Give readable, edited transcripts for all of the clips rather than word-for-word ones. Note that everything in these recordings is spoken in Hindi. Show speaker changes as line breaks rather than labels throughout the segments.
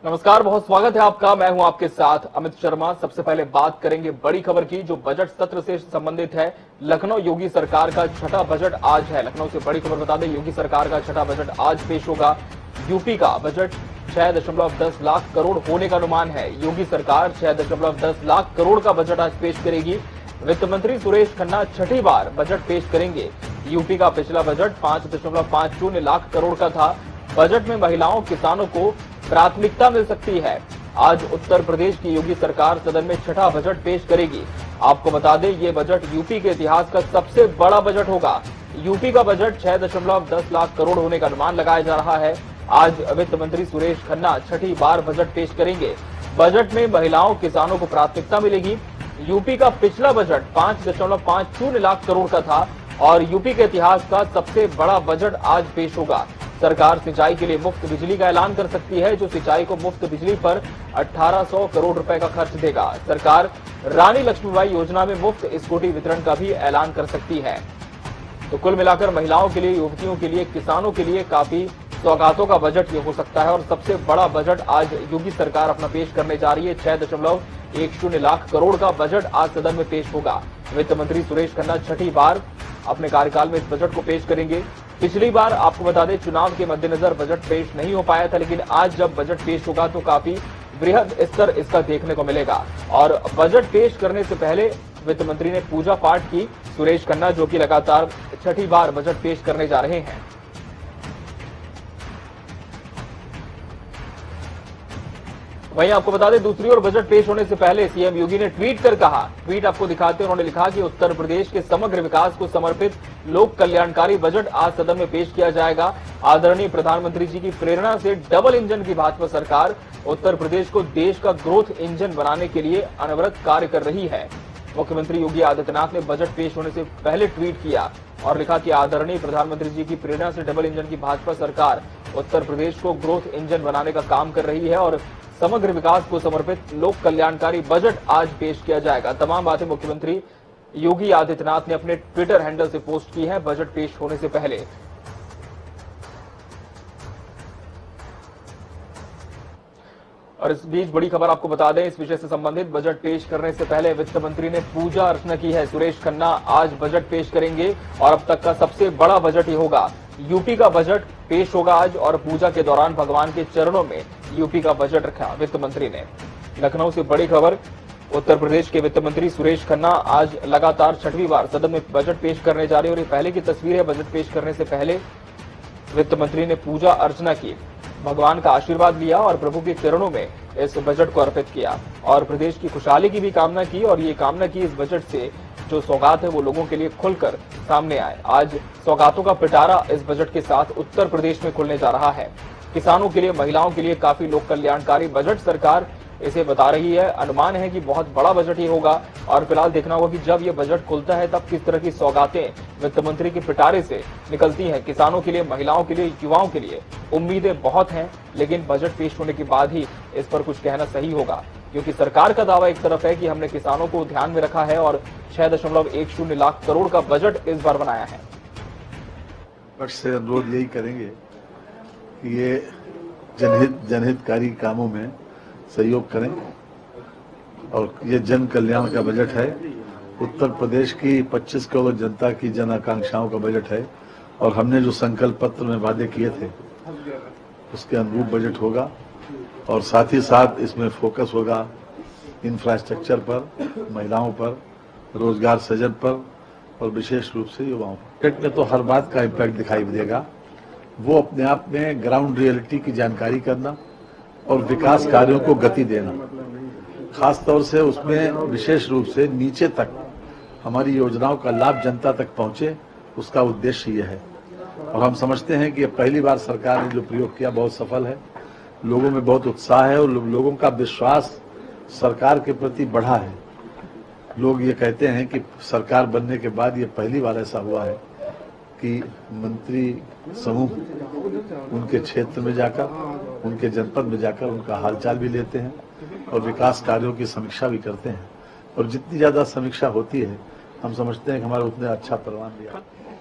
नमस्कार, बहुत स्वागत है आपका। मैं हूं आपके साथ अमित शर्मा। सबसे पहले बात करेंगे बड़ी खबर की, जो बजट सत्र से संबंधित है। लखनऊ योगी सरकार का छठा बजट आज है। लखनऊ से बड़ी खबर बता दें, योगी सरकार का छठा बजट आज पेश होगा। यूपी का बजट 6.10 लाख करोड़ होने का अनुमान है। योगी सरकार 6.10 लाख करोड़ का बजट आज पेश करेगी। वित्त मंत्री सुरेश खन्ना छठी बार बजट पेश करेंगे। यूपी का पिछला बजट 5.50 लाख करोड़ का था। बजट में महिलाओं, किसानों को प्राथमिकता मिल सकती है। आज उत्तर प्रदेश की योगी सरकार सदन में छठा बजट पेश करेगी। आपको बता दें, ये बजट यूपी के इतिहास का सबसे बड़ा बजट होगा। यूपी का बजट 6.10 लाख करोड़ होने का अनुमान लगाया जा रहा है। आज वित्त मंत्री सुरेश खन्ना छठी बार बजट पेश करेंगे। बजट में महिलाओं, किसानों को प्राथमिकता मिलेगी। यूपी का पिछला बजट 5.50 लाख करोड़ का था और यूपी के इतिहास का सबसे बड़ा बजट आज पेश होगा। सरकार सिंचाई के लिए मुफ्त बिजली का ऐलान कर सकती है, जो सिंचाई को मुफ्त बिजली पर 1800 करोड़ रुपए का खर्च देगा। सरकार रानी लक्ष्मीबाई योजना में मुफ्त स्कूटी वितरण का भी ऐलान कर सकती है। तो कुल मिलाकर महिलाओं के लिए, युवतियों के लिए, किसानों के लिए काफी सौगातों का बजट ये हो सकता है और सबसे बड़ा बजट आज योगी सरकार अपना पेश करने जा रही है। 6.10 लाख करोड़ का बजट आज सदन में पेश होगा। वित्त मंत्री सुरेश खन्ना छठी बार अपने कार्यकाल में इस बजट को पेश करेंगे। पिछली बार आपको बता दें, चुनाव के मद्देनजर बजट पेश नहीं हो पाया था, लेकिन आज जब बजट पेश होगा तो काफी बृहद स्तर इसका देखने को मिलेगा। और बजट पेश करने से पहले वित्त मंत्री ने पूजा पाठ की। सुरेश खन्ना, जो कि लगातार छठी बार बजट पेश करने जा रहे हैं। वहीं आपको बता दें, दूसरी ओर बजट पेश होने से पहले सीएम योगी ने ट्वीट कर कहा, ट्वीट आपको दिखाते उन्होंने लिखा कि उत्तर प्रदेश के समग्र विकास को समर्पित लोक कल्याणकारी बजट आज सदन में पेश किया जाएगा। आदरणीय प्रधानमंत्री जी की प्रेरणा से डबल इंजन की भाजपा सरकार उत्तर प्रदेश को देश का ग्रोथ इंजन बनाने के लिए अनवरत कार्य कर रही है। मुख्यमंत्री योगी आदित्यनाथ ने बजट पेश होने से पहले ट्वीट किया और लिखा कि आदरणीय प्रधानमंत्री जी की प्रेरणा से डबल इंजन की भाजपा सरकार उत्तर प्रदेश को ग्रोथ इंजन बनाने का काम कर रही है और समग्र विकास को समर्पित लोक कल्याणकारी बजट आज पेश किया जाएगा। तमाम बातें मुख्यमंत्री योगी आदित्यनाथ ने अपने ट्विटर हैंडल से पोस्ट की है बजट पेश होने से पहले। और इस बीच बड़ी खबर आपको बता दें, इस विषय से संबंधित बजट पेश करने से पहले वित्त मंत्री ने पूजा अर्चना की है। सुरेश खन्ना आज बजट पेश करेंगे और अब तक का सबसे बड़ा बजट ये होगा। यूपी का बजट पेश होगा आज और पूजा के दौरान भगवान के चरणों में यूपी का बजट रखा वित्त मंत्री ने। लखनऊ से बड़ी खबर, उत्तर प्रदेश के वित्त मंत्री सुरेश खन्ना आज लगातार छठवीं बार सदन में बजट पेश करने जा रहे हैं और ये पहले की तस्वीर है। बजट पेश करने से पहले वित्त मंत्री ने पूजा अर्चना की, भगवान का आशीर्वाद लिया और प्रभु के चरणों में इस बजट को अर्पित किया और प्रदेश की खुशहाली की भी कामना की और ये कामना की इस बजट से जो सौगात है वो लोगों के लिए खुलकर सामने आए। आज सौगातों का पिटारा इस बजट के साथ उत्तर प्रदेश में खुलने जा रहा है। किसानों के लिए, महिलाओं के लिए काफी लोक कल्याणकारी बजट सरकार इसे बता रही है। अनुमान है कि बहुत बड़ा बजट ये होगा और फिलहाल देखना होगा कि जब ये बजट खुलता है तब किस तरह की सौगातें वित्त मंत्री के पिटारे से निकलती हैं। किसानों के लिए, महिलाओं के लिए, युवाओं के लिए उम्मीदें बहुत हैं, लेकिन बजट पेश होने के बाद ही इस पर कुछ कहना सही होगा, क्योंकि सरकार का दावा एक तरफ है कि हमने किसानों को ध्यान में रखा है और 6.10 लाख करोड़ का बजट इस बार बनाया है।
बट से अनुरोध यही करेंगे कि ये जनहितकारी कामों में सहयोग करें और ये जन कल्याण का बजट है। उत्तर प्रदेश की 25 करोड़ जनता की जन आकांक्षाओं का बजट है और हमने जो संकल्प पत्र में वादे किए थे उसके अनुरूप बजट होगा और साथ ही साथ इसमें फोकस होगा इंफ्रास्ट्रक्चर पर, महिलाओं पर, रोजगार सृजन पर और विशेष रूप से युवाओं पर। बजट में तो हर बात का इम्पैक्ट दिखाई देगा। वो अपने आप में ग्राउंड रियलिटी की जानकारी करना और विकास कार्यों को गति देना, खास तौर से उसमें विशेष रूप से नीचे तक हमारी योजनाओं का लाभ जनता तक पहुंचे, उसका उद्देश्य ये है। और हम समझते हैं कि पहली बार सरकार ने जो प्रयोग किया बहुत सफल है। लोगों में बहुत उत्साह है और लोगों का विश्वास सरकार के प्रति बढ़ा है। लोग ये कहते हैं कि सरकार बनने के बाद ये पहली बार ऐसा हुआ है कि मंत्री समूह उनके क्षेत्र में जाकर, उनके जनपद में जाकर उनका हालचाल भी लेते हैं और विकास कार्यों की समीक्षा भी करते हैं। और जितनी ज्यादा समीक्षा होती है, हम समझते हैं कि हमारा उतना अच्छा परिणाम भी आता है।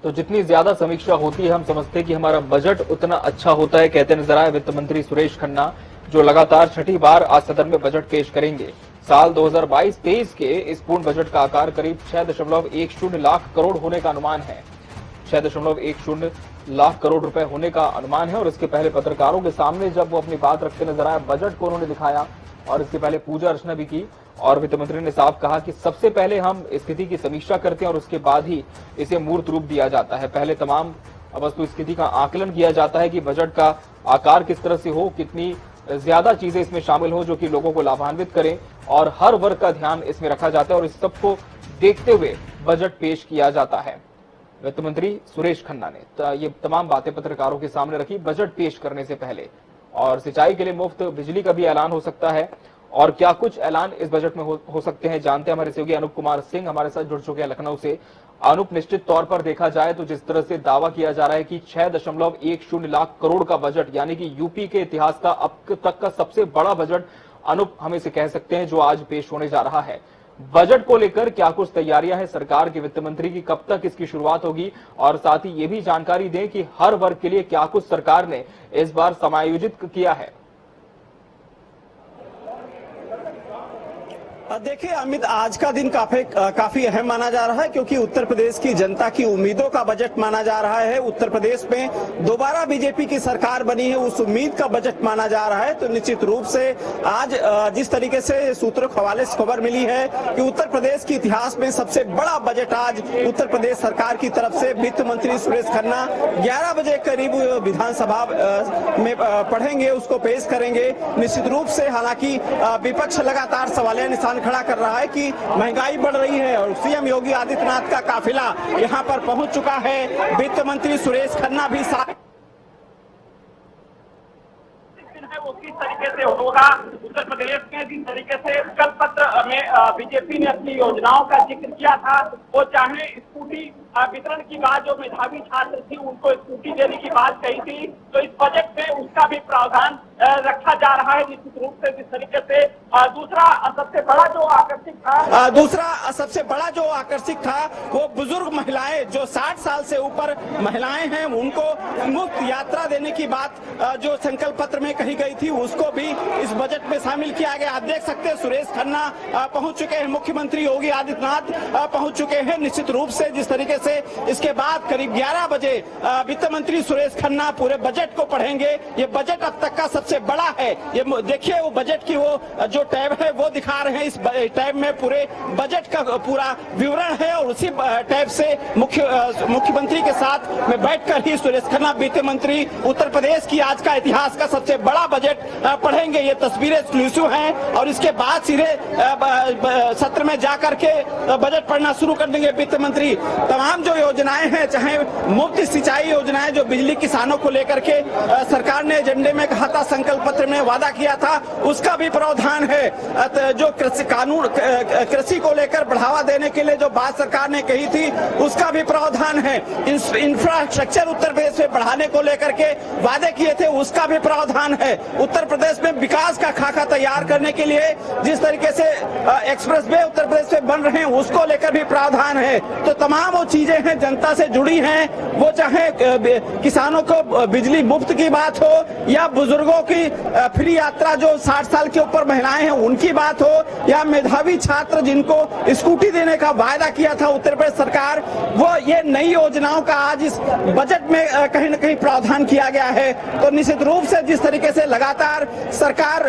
तो जितनी ज्यादा समीक्षा होती है हम समझते हैं कि हमारा बजट उतना अच्छा होता है, कहते नजर आए वित्त मंत्री सुरेश खन्ना, जो लगातार छठी बार आज सदन में बजट पेश करेंगे। साल 2022-23 के इस पूर्ण बजट का आकार करीब 6.10 लाख करोड़ होने का अनुमान है। 6.10 लाख करोड़ रुपए होने का अनुमान है। और इसके पहले पत्रकारों के सामने जब वो अपनी बात रखते नजर आए, बजट को उन्होंने दिखाया और इसके पहले पूजा अर्चना भी की और वित्त मंत्री ने साफ कहा कि सबसे पहले हम स्थिति की समीक्षा करते हैं और उसके बाद ही इसे मूर्त रूप दिया जाता है। पहले तमाम वस्तु स्थिति का आकलन किया जाता है कि बजट का आकार किस तरह से हो, कितनी ज्यादा चीजें इसमें शामिल हो जो कि लोगों को लाभान्वित करें, और हर वर्ग का ध्यान इसमें रखा जाता है और इस सबको देखते हुए बजट पेश किया जाता है। वित्त मंत्री सुरेश खन्ना ने ये तमाम बातें पत्रकारों के सामने रखी बजट पेश करने से पहले। और सिंचाई के लिए मुफ्त बिजली का भी ऐलान हो सकता है और क्या कुछ ऐलान इस बजट में हो सकते हैं, जानते हैं हमारे सहयोगी अनूप कुमार सिंह हमारे साथ जुड़ चुके हैं लखनऊ से। अनूप, निश्चित तौर पर देखा जाए तो जिस तरह से दावा किया जा रहा है कि 6.10 लाख करोड़ का बजट, यानी कि यूपी के इतिहास का अब तक का सबसे बड़ा बजट, अनूप हम इसे कह सकते हैं, जो आज पेश होने जा रहा है। बजट को लेकर क्या कुछ तैयारियां हैं सरकार के वित्त मंत्री की, कब तक इसकी शुरुआत होगी, और साथ ही ये भी जानकारी दें कि हर वर्ग के लिए क्या कुछ सरकार ने इस बार समायोजित किया है।
देखिए अमित, आज का दिन काफी अहम माना जा रहा है क्योंकि उत्तर प्रदेश की जनता की उम्मीदों का बजट माना जा रहा है। उत्तर प्रदेश में दोबारा बीजेपी की सरकार बनी है, उस उम्मीद का बजट माना जा रहा है। तो निश्चित रूप से आज जिस तरीके से सूत्रों के हवाले से खबर मिली है कि उत्तर प्रदेश के इतिहास में सबसे बड़ा बजट आज उत्तर प्रदेश सरकार की तरफ से वित्त मंत्री सुरेश खन्ना 11 बजे करीब विधानसभा में पढ़ेंगे, उसको पेश करेंगे। निश्चित रूप से हालांकि विपक्ष लगातार सवालिया निशान खड़ा कर रहा है कि महंगाई बढ़ रही है और सीएम योगी आदित्यनाथ का काफिला यहां पर पहुंच चुका है। वित्त मंत्री सुरेश खन्ना भी वो किस तरीके से होगा उत्तर प्रदेश में, जिस तरीके से कल पत्र में बीजेपी ने अपनी योजनाओं का जिक्र किया था, वो चाहे स्कूटी वितरण की बात, जो मेधावी छात्र थी उनको स्कूटी देने की बात कही थी, तो इस बजट में उसका भी प्रावधान रखा जा रहा है निश्चित रूप से। जिस तरीके से दूसरा सबसे बड़ा जो आकर्षक था वो बुजुर्ग महिलाएं, जो 60 साल से ऊपर महिलाएं हैं, उनको मुफ्त यात्रा देने की बात जो संकल्प पत्र में कही गई थी, उसको भी इस बजट में शामिल किया गया। आप देख सकते हैं सुरेश खन्ना पहुंच चुके हैं, मुख्यमंत्री योगी आदित्यनाथ पहुंच चुके हैं। निश्चित रूप से जिस तरीके से इसके बाद करीब 11 बजे वित्त मंत्री सुरेश खन्ना पूरे बजट को पढ़ेंगे। ये बजट अब तक का सबसे बड़ा है। ये देखिए वो बजट की वो जो टैब है वो दिखा रहे हैं, इस टैब में पूरे बजट का पूरा विवरण है और उसी टैब से मुख्यमंत्री के साथ में बैठकर ही सुरेश खन्ना वित्त मंत्री उत्तर प्रदेश की आज का इतिहास का सबसे बड़ा बजट पढ़ेंगे। ये तस्वीरें एक्सक्लूसिव हैं और इसके बाद सीधे सत्र में जाकर के बजट पढ़ना शुरू कर देंगे वित्त मंत्री। तमाम जो योजनाएं हैं, चाहे मुफ्त सिंचाई योजनाएं जो बिजली किसानों को लेकर के सरकार ने एजेंडे में कहा था, संकल्प पत्र में वादा किया था, उसका भी प्रावधान है। जो कृषि को लेकर बढ़ावा देने के लिए जो बात सरकार ने कही थी, उसका भी प्रावधान है। इंफ्रास्ट्रक्चर उत्तर प्रदेश में बढ़ाने को लेकर के वादे किए थे, उसका भी प्रावधान है। उत्तर प्रदेश में विकास का खाका तैयार करने के लिए जिस तरीके से एक्सप्रेस वे उत्तर प्रदेश में बन रहे हैं, उसको लेकर भी प्रावधान है। तो तमाम वो चीजें हैं जनता से जुड़ी हैं, वो चाहे किसानों को बिजली मुफ्त की बात हो या बुजुर्गों की फ्री यात्रा जो 60 साल के ऊपर महिलाएं हैं उनकी बात हो, या मेधावी छात्र जिनको स्कूटी देने का वायदा किया था उत्तर प्रदेश सरकार, वो ये नई योजनाओं का आज इस बजट में कहीं न कहीं प्रावधान किया गया है। तो निश्चित रूप से जिस तरीके से लगातार सरकार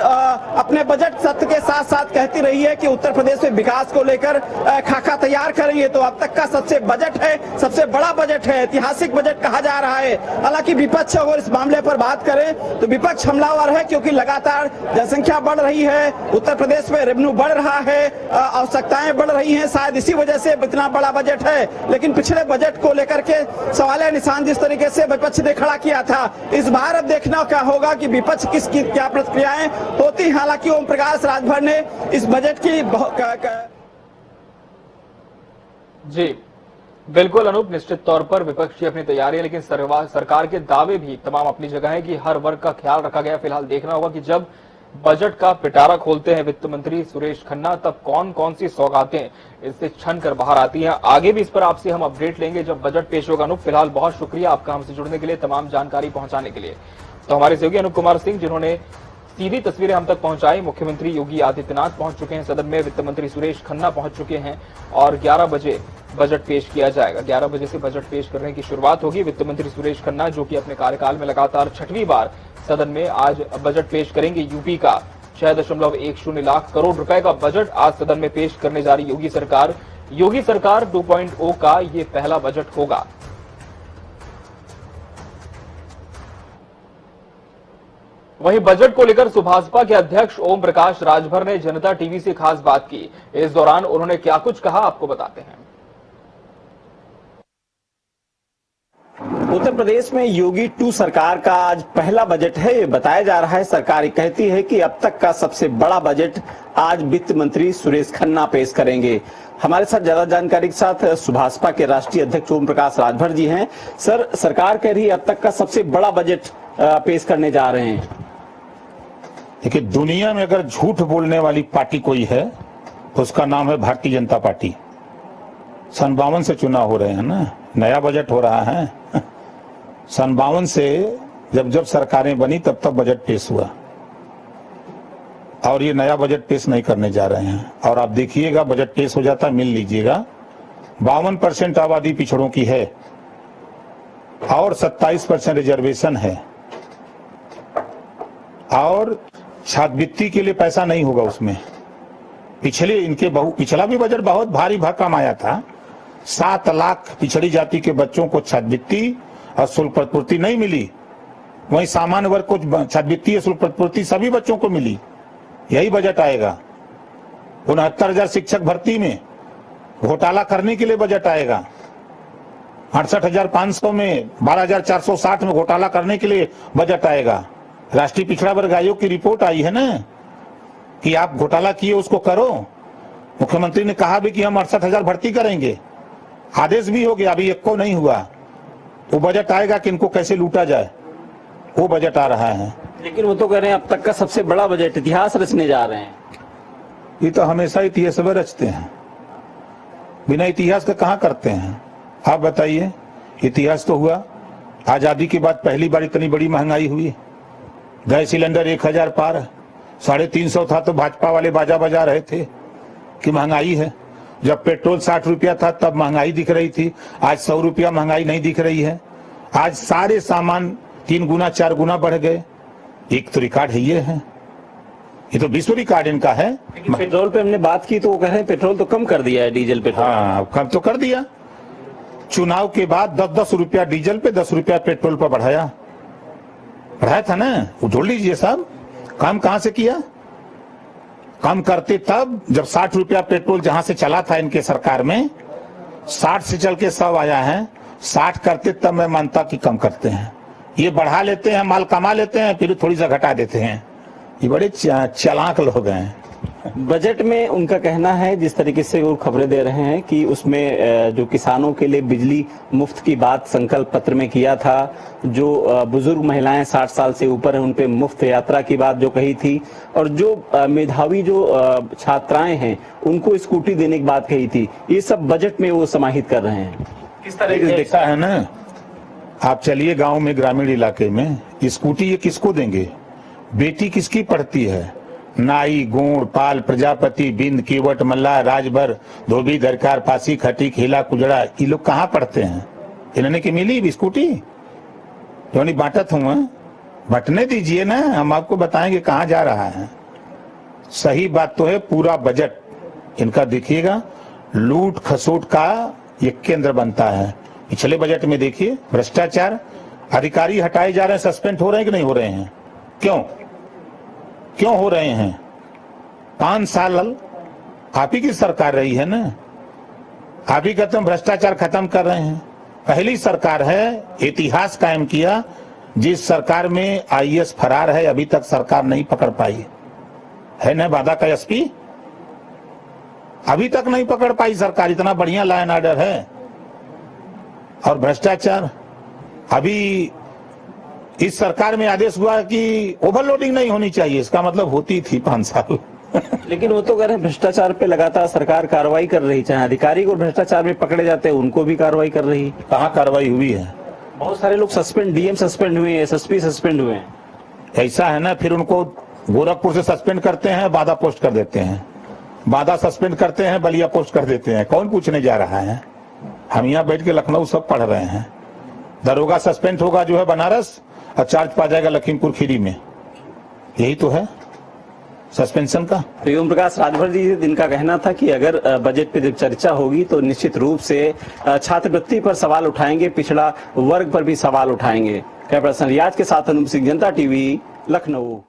अपने बजट सत्र के साथ साथ कहती रही है कि उत्तर प्रदेश में विकास को लेकर खाका तैयार करेंगे, तो अब तक का सबसे बजट है, सबसे बड़ा बजट है, ऐतिहासिक बजट कहा जा रहा है। हालांकि विपक्ष अगर इस मामले पर बात करें तो विपक्ष हमलावर है, क्योंकि लगातार जनसंख्या बढ़ रही है, उत्तर प्रदेश में रेवेन्यू बढ़ रहा है, आवश्यकताएं बढ़ रही हैं, शायद इसी वजह से इतना बड़ा बजट है। लेकिन पिछले बजट को लेकर के सवालिया निशान जिस तरीके से विपक्ष ने खड़ा किया था, इस बार अब देखना क्या होगा कि विपक्ष किसकी क्या प्रतिक्रियाएं होती। हालांकि ओम प्रकाश राजभर ने इस बजट की
जी बिल्कुल अनूप, निश्चित तौर पर विपक्ष की अपनी तैयारी है, लेकिन सरकार के दावे भी तमाम अपनी जगह है कि हर वर्ग का ख्याल रखा गया। फिलहाल देखना होगा कि जब बजट का पिटारा खोलते हैं वित्त मंत्री सुरेश खन्ना, तब कौन कौन सी सौगातें इससे छन कर बाहर आती हैं। आगे भी इस पर आपसे हम अपडेट लेंगे जब बजट पेश होगा। अनूप, फिलहाल बहुत शुक्रिया आपका हमसे जुड़ने के लिए, तमाम जानकारी पहुंचाने के लिए। तो हमारे सहयोगी अनूप कुमार सिंह, जिन्होंने सीधी तस्वीरें हम तक पहुंचाई। मुख्यमंत्री योगी आदित्यनाथ पहुंच चुके हैं सदन में, वित्त मंत्री सुरेश खन्ना पहुंच चुके हैं और 11 बजे बजट पेश किया जाएगा। 11 बजे से बजट पेश करने की शुरुआत होगी। वित्त मंत्री सुरेश खन्ना, जो कि अपने कार्यकाल में लगातार 6वीं बार सदन में आज बजट पेश करेंगे। यूपी का 6.10 लाख करोड़ रुपए का बजट आज सदन में पेश करने जा रही योगी सरकार। योगी सरकार 2.0 का ये पहला बजट होगा। वहीं बजट को लेकर सुभाषपा के अध्यक्ष ओम प्रकाश राजभर ने जनता टीवी से खास बात की। इस दौरान उन्होंने क्या कुछ कहा, आपको बताते हैं।
उत्तर प्रदेश में योगी 2 सरकार का आज पहला बजट है। ये बताया जा रहा है, सरकार कहती है कि अब तक का सबसे बड़ा बजट आज वित्त मंत्री सुरेश खन्ना पेश करेंगे। हमारे साथ ज्यादा जानकारी के साथ सुभाषपा के राष्ट्रीय अध्यक्ष ओम प्रकाश राजभर जी हैं। सर, सरकार कह रही है अब तक का सबसे बड़ा बजट पेश करने जा रहे हैं।
देखिए, दुनिया में अगर झूठ बोलने वाली पार्टी कोई है तो उसका नाम है भारतीय जनता पार्टी। 52 से चुनाव हो रहे हैं ना, नया बजट हो रहा है। 52 से जब सरकारें बनी तब तक बजट पेश हुआ और ये नया बजट पेश नहीं करने जा रहे हैं। और आप देखिएगा, बजट पेश हो जाता, मिल लीजिएगा। 52% आबादी पिछड़ों की है और 27% रिजर्वेशन है और छात्रवृत्ति के लिए पैसा नहीं होगा उसमें। पिछला भी बजट बहुत भारी भरकम आया था। 7 लाख पिछड़ी जाति के बच्चों को छात्रवृत्ति और शुल्क प्रतिपूर्ति नहीं मिली। वहीं सामान्य वर्ग को छात्रवृत्ति और शुल्क प्रतिपूर्ति सभी बच्चों को मिली। यही बजट आएगा। 69,000 शिक्षक भर्ती में घोटाला करने के लिए बजट आएगा। 68,500 में 12,460 में घोटाला करने के लिए बजट आएगा। राष्ट्रीय पिछड़ा वर्ग आयोग की रिपोर्ट आई है ना कि आप घोटाला किए उसको करो। मुख्यमंत्री ने कहा भी कि हम 68,000 भर्ती करेंगे, आदेश भी हो गया, अभी एक को नहीं हुआ। वो बजट आएगा कि इनको कैसे लूटा जाए, वो बजट आ रहा है।
लेकिन वो तो कह रहे हैं अब तक का सबसे बड़ा बजट, इतिहास रचने जा रहे हैं।
ये तो हमेशा इतिहास में रचते हैं, बिना इतिहास का कहाँ करते हैं। आप बताइए, इतिहास तो हुआ। आजादी के बाद पहली बार इतनी बड़ी महंगाई हुई। गैस सिलेंडर 1000 पार, 350 था तो भाजपा वाले बाजा बजा रहे थे कि महंगाई है। जब पेट्रोल 60 रुपया था तब महंगाई दिख रही थी। आज 100 रुपया महंगाई नहीं दिख रही है। आज सारे सामान 3 गुना 4 गुना बढ़ गए। एक तो रिकॉर्ड है, ये तो विश्व रिकॉर्ड इनका है।
पेट्रोल पे हमने बात की तो वो कह रहे हैं पेट्रोल तो कम कर दिया है, डीजल पेट्रोल।
हाँ, कम तो कर दिया। चुनाव के बाद 10-10 रुपया डीजल पे, 10 रुपया पेट्रोल पर बढ़ाया था ना। वो जोड़ लीजिए साहब, काम कहां से किया। कम करते तब जब 60 रुपया पेट्रोल जहां से चला था इनके सरकार में, 60 से चल के 100 आया है। 60 करते तब मैं मानता कि कम करते हैं। ये बढ़ा लेते हैं, माल कमा लेते हैं, फिर थोड़ी सा घटा देते हैं। ये बड़े चालाक लोग हैं।
बजट में उनका कहना है, जिस तरीके से वो खबरें दे रहे हैं कि उसमें जो किसानों के लिए बिजली मुफ्त की बात संकल्प पत्र में किया था, जो बुजुर्ग महिलाएं 60 साल से ऊपर हैं उन पे मुफ्त यात्रा की बात जो कही थी, और जो मेधावी जो छात्राएं हैं उनको स्कूटी देने की बात कही थी, ये सब बजट में वो समाहित कर रहे हैं।
किस तरह से देखा है ना, आप चलिए गाँव में, ग्रामीण इलाके में, स्कूटी ये किसको देंगे। बेटी किसकी पढ़ती है। नाई, गोंड, पाल, प्रजापति, बिंद, केवट, मल्ला, राजभर, धोबी, दरकार, पासी, खटी, खेला, कुजड़ा, ये लोग कहाँ पढ़ते हैं। इन्होंने की मिली स्कूटी जो नहीं बांटत हुआ, बंटने दीजिए ना, हम आपको बताएंगे कहाँ जा रहा है। सही बात तो है, पूरा बजट इनका देखिएगा लूट खसोट का ये केंद्र बनता है। पिछले बजट में देखिए भ्रष्टाचार, अधिकारी हटाए जा रहे हैं, सस्पेंड हो रहे हैं कि नहीं हो रहे हैं। क्यों हो रहे हैं। 5 साल आप ही की सरकार रही है ना, आप ही खत्म भ्रष्टाचार खत्म कर रहे हैं। पहली सरकार है, इतिहास कायम किया, जिस सरकार में आईएएस फरार है, अभी तक सरकार नहीं पकड़ पाई है ना। बाधा का एसपी अभी तक नहीं पकड़ पाई सरकार, इतना बढ़िया लॉ एंड ऑर्डर है। और भ्रष्टाचार, अभी इस सरकार में आदेश हुआ कि ओवरलोडिंग नहीं होनी चाहिए, इसका मतलब होती थी 5 साल।
लेकिन वो तो कह रहे हैं भ्रष्टाचार पे लगातार सरकार कार्रवाई कर रही, चाहे अधिकारी को भ्रष्टाचार में पकड़े जाते हैं उनको भी कार्रवाई कर रही।
कहाँ कार्रवाई हुई है?
बहुत सारे लोग सस्पेंड, डीएम सस्पेंड हुए हैं, एसएसपी सस्पेंड हुए हैं।
ऐसा है ना, फिर उनको गोरखपुर से सस्पेंड करते हैं, बादा पोस्ट कर देते हैं, बादा सस्पेंड करते हैं, बलिया पोस्ट कर देते हैं। कौन पूछने जा रहा है? हम यहाँ बैठ के लखनऊ सब पढ़ रहे हैं। दरोगा सस्पेंड होगा जो है बनारस और चार्ज पा जाएगा लखीमपुर खीरी में, यही तो है सस्पेंशन का।
तो ओम प्रकाश राजभर जी, इनका कहना था कि अगर बजट पे जब चर्चा होगी तो निश्चित रूप से छात्रवृत्ति पर सवाल उठाएंगे, पिछड़ा वर्ग पर भी सवाल उठाएंगे। कैमरा पर्सन रियाज के साथ अनूप सिंह, जनता टीवी, लखनऊ।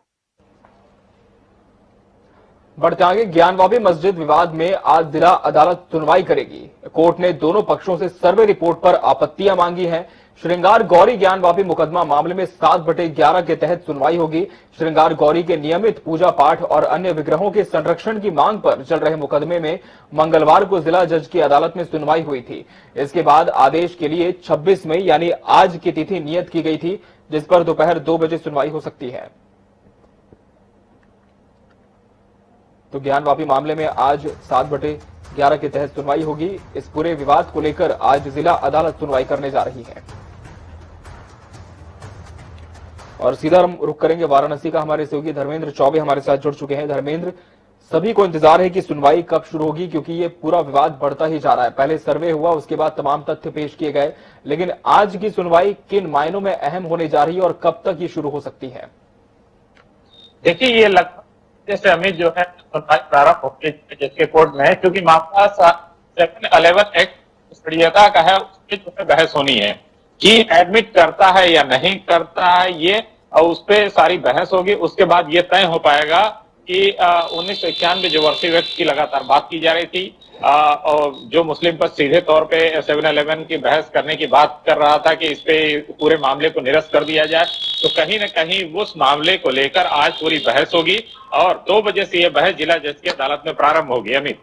बढ़ते आगे, ज्ञानवापी मस्जिद विवाद में आज जिला अदालत सुनवाई करेगी। कोर्ट ने दोनों पक्षों से सर्वे रिपोर्ट पर आपत्तियां मांगी हैं। श्रृंगार गौरी ज्ञानवापी मुकदमा मामले में 7/11 के तहत सुनवाई होगी। श्रृंगार गौरी के नियमित पूजा पाठ और अन्य विग्रहों के संरक्षण की मांग पर चल रहे मुकदमे में मंगलवार को जिला जज की अदालत में सुनवाई हुई थी। इसके बाद आदेश के लिए 26 मई यानी आज की तिथि नियत की गई थी, जिस पर दोपहर 2 बजे सुनवाई हो सकती है। तो ज्ञानवापी मामले में आज 7/11 के तहत सुनवाई होगी। इस पूरे विवाद को लेकर आज जिला अदालत सुनवाई करने जा रही है। और सीधा हम रुख करेंगे वाराणसी का। हमारे सहयोगी धर्मेंद्र चौबे हमारे साथ जुड़ चुके हैं। धर्मेंद्र, सभी को इंतजार है कि सुनवाई कब शुरू होगी, क्योंकि ये पूरा विवाद बढ़ता ही जा रहा है। पहले सर्वे हुआ, उसके बाद तमाम तथ्य पेश किए गए, लेकिन आज की सुनवाई किन मायनों में अहम होने जा रही है और कब तक ये शुरू हो सकती है?
देखिए, ये लगभग जैसे अमित जो है सुनवाई प्रारंभ होगी जिसके कोर्ट में है, क्योंकि मामला 711 एक्ट वरीयता का है, उसकी जो है बहस होनी है कि एडमिट करता है या नहीं करता है, ये और उस पर सारी बहस होगी। उसके बाद ये तय हो पाएगा कि 1991 जो वर्षीय एक्ट की लगातार बात की जा रही थी और जो मुस्लिम पर सीधे तौर पे 711 की बहस करने की बात कर रहा था कि इस पे पूरे मामले को निरस्त कर दिया जाए, तो कहीं न कहीं उस मामले को लेकर आज पूरी बहस होगी और 2 बजे से यह बहस जिला जज की अदालत में प्रारंभ होगी। अमित,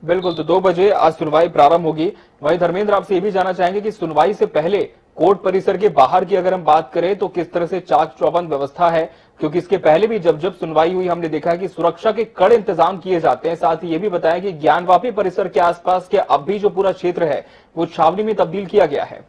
बिल्कुल, तो 2 बजे आज सुनवाई प्रारंभ होगी। वहीं धर्मेंद्र, आपसे ये भी जानना चाहेंगे कि सुनवाई से पहले कोर्ट परिसर के बाहर की अगर हम बात करें तो किस तरह से चाक चौबंद व्यवस्था है, क्योंकि इसके पहले भी जब सुनवाई हुई हमने देखा कि सुरक्षा के कड़े इंतजाम किए जाते हैं। साथ ही ये भी बताया कि ज्ञानवापी परिसर के आसपास के अब भी जो पूरा क्षेत्र है वो छावनी में तब्दील किया गया है।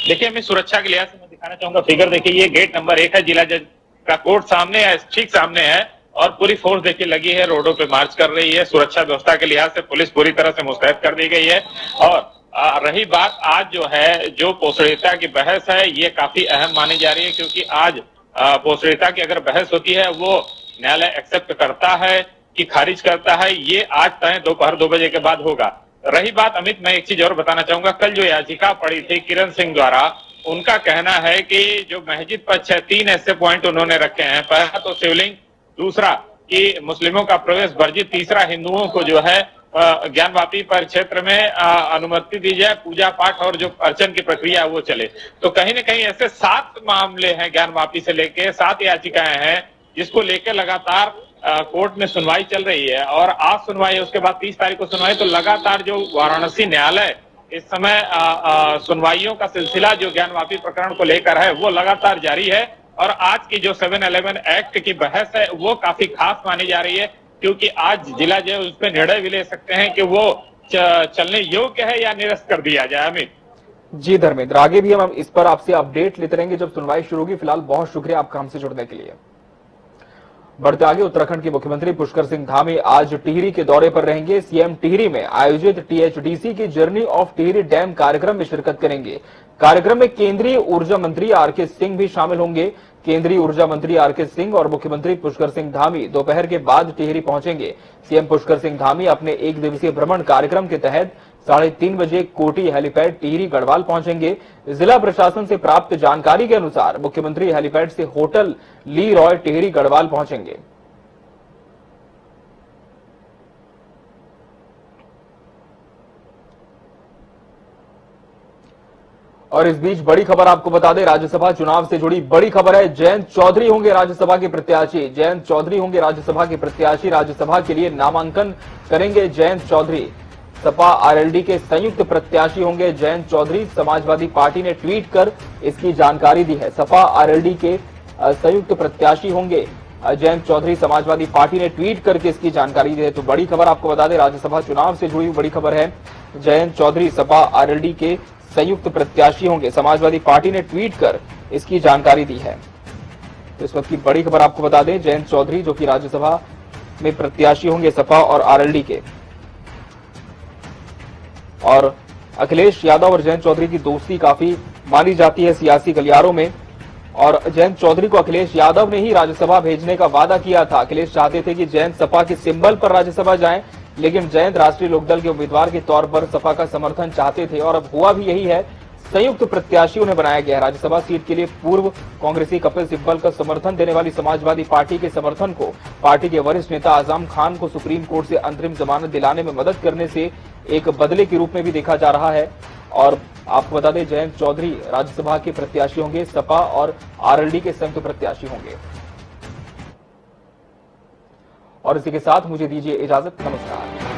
देखिए, मैं सुरक्षा के लिहाज से मैं दिखाना चाहूंगा फिगर। देखिए, ये गेट नंबर 1 है, जिला जज का कोर्ट सामने है, ठीक सामने है और पूरी फोर्स देखिए लगी है, रोडों पे मार्च कर रही है। सुरक्षा व्यवस्था के लिहाज से पुलिस पूरी तरह से मुस्तैद कर दी गई है। और रही बात आज जो है जो पोषणीयता की बहस है, ये काफी अहम मानी जा रही है, क्योंकि आज पोषणीयता की अगर बहस होती है वो न्यायालय एक्सेप्ट करता है कि खारिज करता है, ये आज तय दोपहर 2 बजे के बाद होगा। रही बात अमित, मैं एक चीज और बताना चाहूंगा। कल जो याचिका पड़ी थी किरण सिंह द्वारा, उनका कहना है कि जो मस्जिद पर 3 ऐसे पॉइंट उन्होंने रखे हैं। पहला तो शिवलिंग, दूसरा कि मुस्लिमों का प्रवेश वर्जित, तीसरा हिंदुओं को जो है ज्ञानवापी पर क्षेत्र में अनुमति दी जाए, पूजा पाठ और जो अर्चन की प्रक्रिया वो चले। तो कहीं न कहीं ऐसे 7 मामले हैं ज्ञानवापी से लेके, 7 याचिकाएं हैं जिसको लेकर लगातार कोर्ट में सुनवाई चल रही है। और आज सुनवाई, उसके बाद 30 तारीख को सुनवाई। तो लगातार जो वाराणसी न्यायालय इस समय सुनवाइयों का सिलसिला जो ज्ञानवापी प्रकरण को लेकर है वो लगातार जारी है। और आज की जो 711 एक्ट की बहस है वो काफी खास मानी जा रही है, क्योंकि आज जिला जज उस पर निर्णय भी ले सकते हैं कि वो चलने योग्य है या निरस्त कर दिया जाए। अमित
जी धर्मेंद्र, आगे भी हम इस पर आपसे अपडेट लेते रहेंगे जब सुनवाई शुरू होगी। फिलहाल बहुत शुक्रिया आपका हमसे जुड़ने के लिए। बढ़ते आगे, उत्तराखंड के मुख्यमंत्री पुष्कर सिंह धामी आज टिहरी के दौरे पर रहेंगे। सीएम टिहरी में आयोजित टीएचडीसी की जर्नी ऑफ टिहरी डैम कार्यक्रम में शिरकत करेंगे। कार्यक्रम में केंद्रीय ऊर्जा मंत्री आरके सिंह भी शामिल होंगे। केंद्रीय ऊर्जा मंत्री आरके सिंह और मुख्यमंत्री पुष्कर सिंह धामी दोपहर के बाद टिहरी पहुंचेंगे। सीएम पुष्कर सिंह धामी अपने 1 दिवसीय भ्रमण कार्यक्रम के तहत 3:30 बजे कोटी हेलीपैड टिहरी गढ़वाल पहुंचेंगे। जिला प्रशासन से प्राप्त जानकारी के अनुसार मुख्यमंत्री हेलीपैड से होटल ली रॉय टिहरी गढ़वाल पहुंचेंगे। और इस बीच बड़ी खबर आपको बता दें, राज्यसभा चुनाव से जुड़ी बड़ी खबर है। जयंत चौधरी होंगे राज्यसभा के प्रत्याशी। जयंत चौधरी होंगे राज्यसभा के प्रत्याशी। राज्यसभा के लिए नामांकन करेंगे जयंत चौधरी। सपा आरएलडी के संयुक्त प्रत्याशी होंगे जयंत चौधरी। समाजवादी पार्टी ने ट्वीट कर इसकी जानकारी दी है। सपा आरएलडी के संयुक्त प्रत्याशी होंगे जयंत चौधरी। समाजवादी पार्टी ने ट्वीट करके इसकी जानकारी दी है। तो बड़ी खबर आपको बता दें, राज्यसभा चुनाव से जुड़ी हुई बड़ी खबर है। जयंत चौधरी सपा आरएलडी के संयुक्त प्रत्याशी होंगे। समाजवादी पार्टी ने ट्वीट कर इसकी जानकारी दी है। तो इस वक्त की बड़ी खबर आपको बता दें, जयंत चौधरी जो कि राज्यसभा में प्रत्याशी होंगे सपा और आरएलडी के। और अखिलेश यादव और जयंत चौधरी की दोस्ती काफी मानी जाती है सियासी गलियारों में। और जयंत चौधरी को अखिलेश यादव ने ही राज्यसभा भेजने का वादा किया था। अखिलेश चाहते थे कि जयंत सपा के सिंबल पर राज्यसभा जाएं, लेकिन जयंत राष्ट्रीय लोकदल के उम्मीदवार के तौर पर सपा का समर्थन चाहते थे और अब हुआ भी यही है। संयुक्त प्रत्याशी उन्हें बनाया गया है। राज्यसभा सीट के लिए पूर्व कांग्रेसी कपिल सिब्बल का समर्थन देने वाली समाजवादी पार्टी के समर्थन को पार्टी के वरिष्ठ नेता आजम खान को सुप्रीम कोर्ट से अंतरिम जमानत दिलाने में मदद करने से एक बदले के रूप में भी देखा जा रहा है। और आपको बता दें, जयंत चौधरी राज्यसभा के प्रत्याशी होंगे, सपा और आरएलडी के संयुक्त प्रत्याशी होंगे। और इसी के साथ मुझे दीजिए इजाजत। नमस्कार।